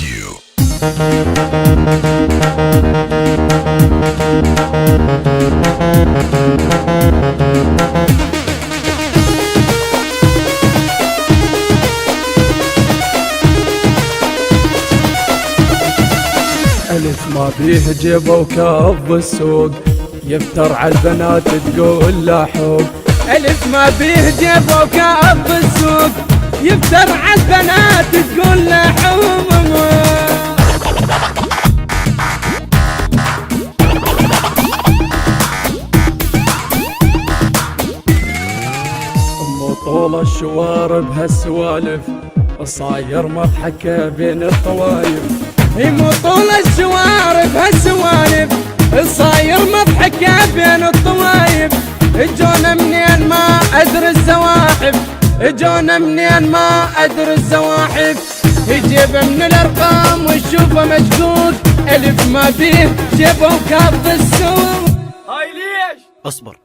you. ألف ما بيه جيبه وكب السوق، يفتر على البنات تقول لا حب. ألف ما بيه جيبه وكب السوق، يفتر على البنات تقول لا حب. طول الشوارب هالسوالف، صاير مضحكة بين الطوايف. مو طول الشوارب هالسوالف، صاير مضحكة بين الطوايف. اجونا منين ما ادري الزواحف، اجونا منين ما ادري الزواحف. يجيب من الارقام ويشوفه مشقوق، ألف ما بيه جيبه وكب السوق. هاي ليش؟ اصبر.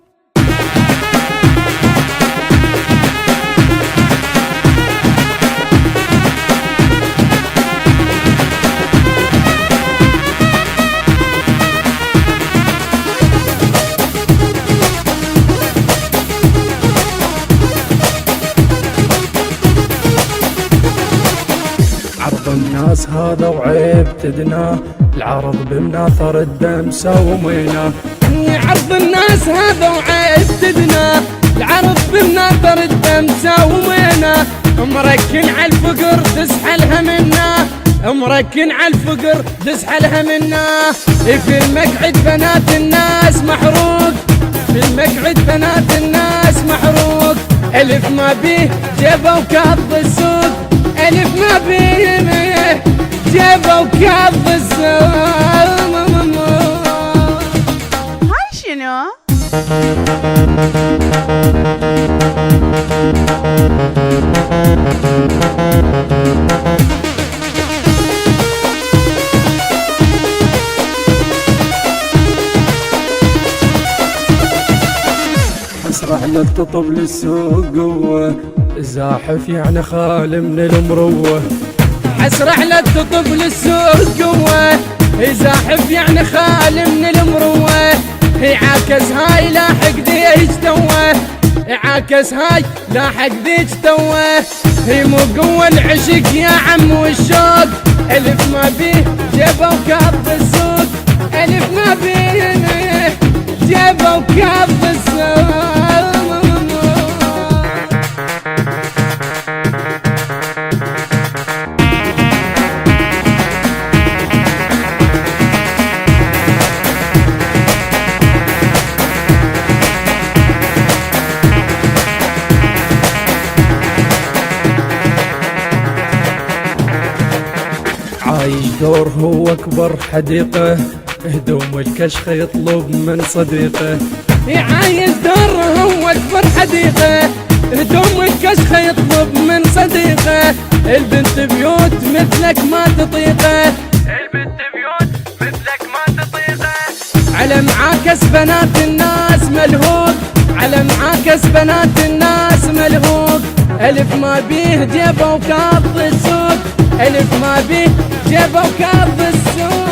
عرض الناس هذا وعيب تدناه، العرض بمناثر الدم سوميناه. عرض الناس هذا وعيب تدناه، العرض بمناثر الدم سوميناه. مركن على الفقر تسحلها منه، مركن على الفقر تسحلها منه. في المقعد بنات الناس محروق، في المقعد بنات الناس محروق. ألف ما بيه جيبه وكب السوق، ألف ما بيه جيبه وكب السوق. هاي شنو؟ اسرح للتطب للسوق قوة، زاحف يعني خال من المروة. اسرح للتطب للسوق قوة، زاحف يعني خال من المروة. عاكس هاي لاحق ديج توه، عاكس هاي لاحق ديج توه. هي مو قوة العشق يا عم والشوق، ألف ما بيه جيبه وكب السوق، ألف ما بيه جيبه وكب السوق. عايش دور هو اكبر حديقة، هدوم الكشخ يطلب من صديقه. عايز دور هو اكبر حديقة، هدوم الكشخ يطلب من صديقه. البنت بيوت مثلك ما تطيقه، البنت بيوت مثلك ما تطيقه. على معاكس بنات الناس ملهوق، على معاكس بنات الناس ملهوق. ألف ما بيه جيبه وكب السوق، ألف ما بيه جيبه وكب السوق.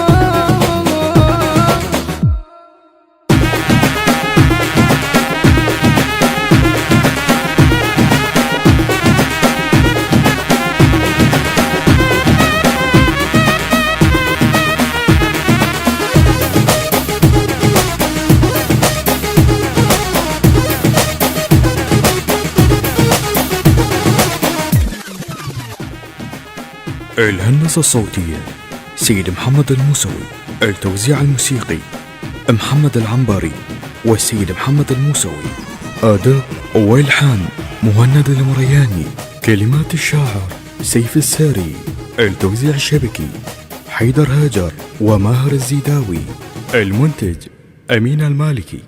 الهندسة الصوتية سيد محمد الموسوي. التوزيع الموسيقي محمد العنبري والسيد محمد الموسوي. أداء والحان مهند المرياني. كلمات الشاعر سيف الساري. التوزيع الشبكي حيدر هاجر وماهر الزيداوي. المنتج أمين المالكي.